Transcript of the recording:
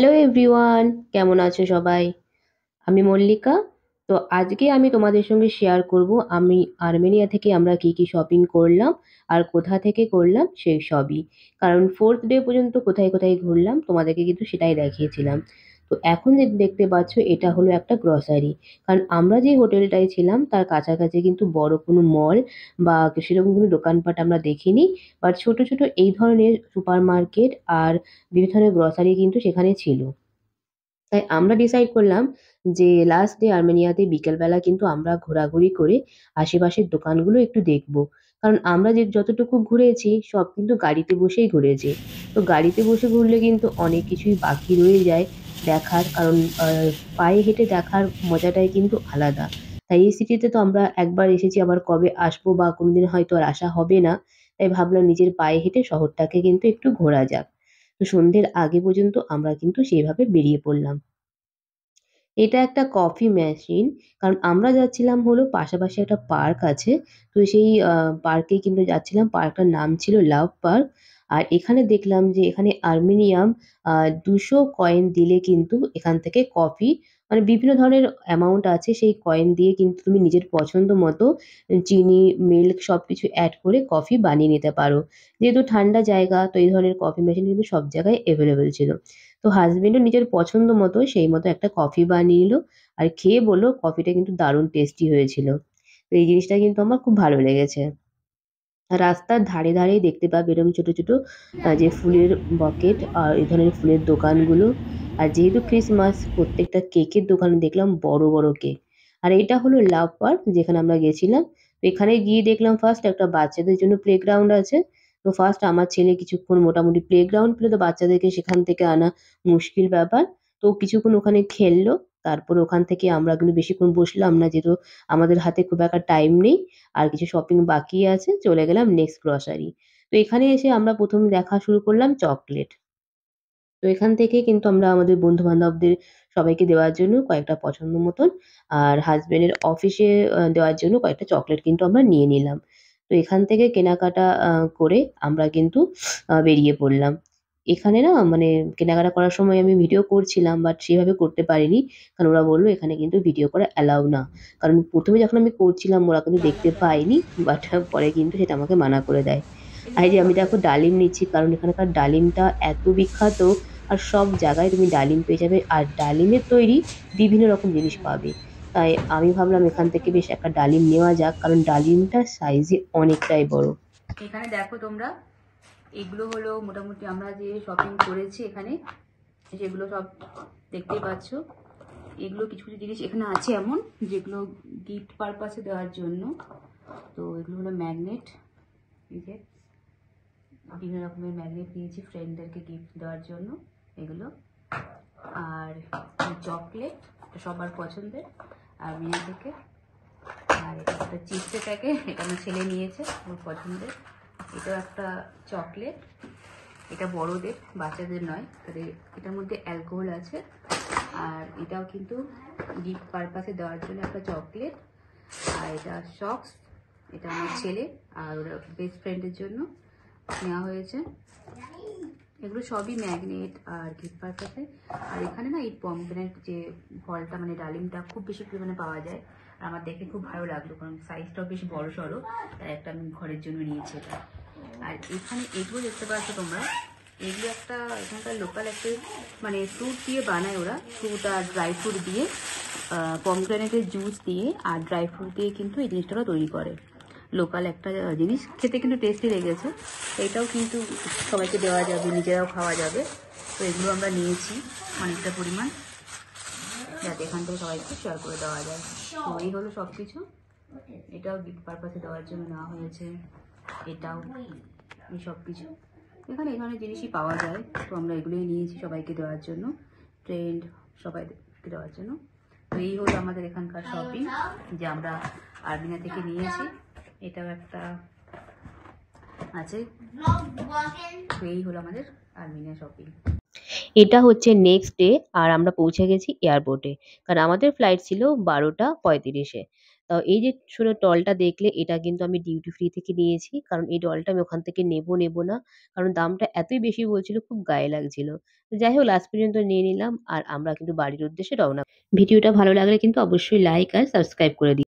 Hello everyone, কেমন আছো সবাই? আমি মল্লিকা। তো আজকে আমি তোমাদের সঙ্গে শেয়ার করব আমি আর্মেনিয়া থেকে আমরা কি কি শপিং করলাম আর কোথা থেকে করলাম সেই সবই। কারণ 4th ডে পর্যন্ত কোথায় কোথায় ঘুরলাম তোমাদেরকে কিন্তু সেটাই দেখিয়েছিলাম। তো এখন যে দেখতে পাচ্ছ এটা হলো একটা গ্রসারি। কারণ আমরা যে হোটেলটায় ছিলাম তার কাছাকাছি কিন্তু বড় কোনো মল বা সেরকম কোনো দোকানপাট আমরা দেখিনি। বাট ছোট ছোট এই ধরনের সুপার মার্কেট আর বিভিন্ন ধরনের গ্রসারি কিন্তু সেখানে ছিল। তাই আমরা ডিসাইড করলাম যে লাস্ট ডে আর্মেনিয়াতে বিকেলবেলা কিন্তু আমরা ঘোরাঘুরি করে আশেপাশের দোকানগুলো একটু দেখবো। কারণ আমরা যে যতটুকু ঘুরেছি সব কিন্তু গাড়িতে বসেই ঘুরেছি। তো গাড়িতে বসে ঘুরলে কিন্তু অনেক কিছুই বাকি রয়ে যায় দেখার। কারণ পায়ে হেঁটে দেখার মজাটাই কিন্তু আলাদা। তাই এই সিটিতে তো আমরা একবার এসেছি, আবার কবে আসবো বা কোনোদিন হয়তো আর আসা হবে না। তাই ভাবলাম নিজের পায়ে হেঁটে শহরটাকে কিন্তু একটু ঘোরা যাক। তো সন্ধ্যের আগে পর্যন্ত আমরা কিন্তু সেইভাবে বেরিয়ে পড়লাম। এটা একটা কফি মেশিন। কারণ আমরা যাচ্ছিলাম হলো পাশাপাশি একটা পার্ক আছে। তো সেই পার্কে কিন্তু যাচ্ছিলাম। পার্কটার নাম ছিল লাভ পার্ক। আর এখানে দেখলাম যে এখানে আর্মেনিয়াম ২০০ কয়েন দিলে কিন্তু এখান থেকে কফি মানে বিভিন্ন ধরনের অ্যামাউন্ট আছে। সেই কয়েন দিয়ে কিন্তু তুমি নিজের পছন্দ মতো চিনি, মিল্ক সবকিছু এড করে কফি বানিয়ে নিতে পারো। যেহেতু ঠান্ডা জায়গা তো এই ধরনের কফি মেশিন কিন্তু সব জায়গায় এভেলেবেল ছিল। তো হাসব্যান্ডও নিজের পছন্দ মতো সেই মতো একটা কফি বানিয়ে নিল। আর খেয়ে বলল কফিটা কিন্তু দারুণ টেস্টি হয়েছিল। তো এই জিনিসটা কিন্তু আমার খুব ভালো লেগেছে। রাস্তার ধারে ধারেই দেখতে পাবে এরকম ছোট ছোট যে ফুলের বকেট আর এই ধরনের ফুলের দোকানগুলো। আর যেহেতু ক্রিসমাস প্রত্যেকটা কেকের দোকানে দেখলাম বড় বড় কেক। আর এটা হলো লাভ পার্ক যেখানে আমরা গেছিলাম। তো এখানে গিয়ে দেখলাম ফার্স্ট একটা বাচ্চাদের জন্য প্লেগ্রাউন্ড আছে। তো ফার্স্ট আমার ছেলে কিছুক্ষণ মোটামুটি প্লেগ্রাউন্ড পেলে, তো বাচ্চাদেরকে সেখান থেকে আনা মুশকিল ব্যাপার। তো কিছুক্ষণ ওখানে খেললো। তারপরে ওখান থেকে আমরা কিন্তু বেশিক্ষণ বসলাম না, যেহেতু আমাদের হাতে খুব একটা টাইম নেই। আর কিছু শপিং বাকি আছে, চলে গেলাম নেক্সট গ্রসারি। তো এখানে এসে আমরা ১ম দেখা শুরু করলাম চকলেট। তো এখান থেকে কিন্তু আমরা আমাদের বন্ধু-বান্ধবদের সবাইকে দেওয়ার জন্য কয়েকটা পছন্দ মতন আর হাসব্যান্ডের অফিসে দেওয়ার জন্য কয়েকটা চকলেট কিন্তু আমরা নিয়ে নিলাম। তো এখান থেকে কেনাকাটা করে আমরা কিন্তু বেরিয়ে পড়লাম। এখানে না মানে কেনাকাটা করার সময় আমি ভিডিও করছিলাম বাট সেভাবে করতে পারিনি। কারণ ওরা বলল এখানে কিন্তু ভিডিও করা অ্যালাউ না। কারণ ১ম এ যখন আমি করছিলাম ওরা কিন্তু দেখতে পায়নি। বাট পরে কিন্তু সেটা আমাকে মানা করে দেয়। আর এই যে আমি দেখো ডালিম নিচ্ছি, কারণ এখানকার ডালিমটা এত বিখ্যাত। আর সব জায়গায় তুমি ডালিম পেয়ে যাবে। আর ডালিমের তৈরি বিভিন্ন রকম জিনিস পাবে। তাই আমি ভাবলাম এখান থেকে বেশ একটা ডালিম নেওয়া যাক, কারণ ডালিমটা সাইজে অনেকটাই বড়। এখানে দেখো তোমরা, এগুলো হলো মোটামুটি আমরা যে শপিং করেছি এখানে, সেগুলো সব দেখতেই পাচ্ছ। এগুলো কিছু কিছু জিনিস এখানে আছে এমন যেগুলো গিফট পারপাসে দেওয়ার জন্য। তো এগুলো হলো ম্যাগনেট। এই যে বিভিন্ন রকমের ম্যাগনেট নিয়েছি ফ্রেন্ডদেরকে গিফট দেওয়ার জন্য এগুলো। আর চকলেট সবার পছন্দের আর্মেনিয়া থেকে। আর এটা একটা চিপসের প্যাকেট, এটা আমার ছেলে নিয়েছে ওর পছন্দের। এটাও একটা চকলেট, এটা বড়দের, বাচ্চাদের নয়। তবে এটার মধ্যে অ্যালকোহল আছে। আর এটাও কিন্তু গিফট পারপাসে দেওয়ার জন্য একটা চকলেট। আর এটা সক্স, এটা আমার ছেলে আর ওর বেস্ট ফ্রেন্ডের জন্য নেওয়া হয়েছে। এগুলো সবই ম্যাগনেট আর গিফট পারপাসে। আর এখানে না এই পমগ্রেনেট যে ফলটা মানে ডালিমটা খুব বেশি পরিমাণে পাওয়া যায়। আর আমার দেখে খুব ভালো লাগলো, কারণ সাইজটাও বেশ বড় সড়ো। তাই একটা আমি ঘরের জন্য নিয়েছি এটা। আর এখানে এগুলো দেখতে পাচ্ছ তোমরা, এগুলো একটা এখানকার লোকাল একটা মানে ফ্রুট দিয়ে বানায় ওরা। ফ্রুট আর ড্রাই ফ্রুট দিয়ে, পমগ্রেনেটের জুস দিয়ে আর ড্রাই ফ্রুট দিয়ে কিন্তু এই জিনিসটা তৈরি করে। লোকাল একটা জিনিস, খেতে কিন্তু টেস্টি লেগেছে। এটাও কিন্তু সবাইকে দেওয়া যাবে, নিজেরাও খাওয়া যাবে। তো এগুলো আমরা নিয়েছি অনেকটা পরিমাণ, যাতে এখান থেকে সবাইকে শেয়ার করে দেওয়া যায়। তো এই হলো সব কিছু। এটাও গিফট পারপাসে দেওয়ার জন্য নেওয়া হয়েছে। এটাও, এই সব কিছু এখানে এই ধরনের জিনিসই পাওয়া যায়। তো আমরা এগুলোই নিয়েছি সবাইকে দেওয়ার জন্য, ফ্রেন্ড সবাইকে দেওয়ার জন্য। তো এই হলো আমাদের এখানকার শপিং যে আমরা আর্মেনিয়া থেকে নিয়েছি। এটাও একটা আছে। তো এই হলো আমাদের আর্মেনিয়া শপিং। এটা হচ্ছে নেক্সট ডে আর আমরা পৌঁছে গেছি এয়ারপোর্টে। কারণ আমাদের ফ্লাইট ছিল ১২টা ৩৫ এ। তো এই যে টলটা দেখলে এটা কিন্তু আমি ডিউটি ফ্রি থেকে নিয়েছি। কারণ এই ডলটা আমি ওখান থেকে নেবো না। কারণ দামটা এতই বেশি বলছিল খুব গায়ে লাগছিল। তো যাই হোক লাস্ট পর্যন্ত নিয়ে নিলাম আর আমরা কিন্তু বাড়ির উদ্দেশ্যে রওনা। ভিডিওটা ভালো লাগলে কিন্তু অবশ্যই লাইক আর সাবস্ক্রাইব করে দিও।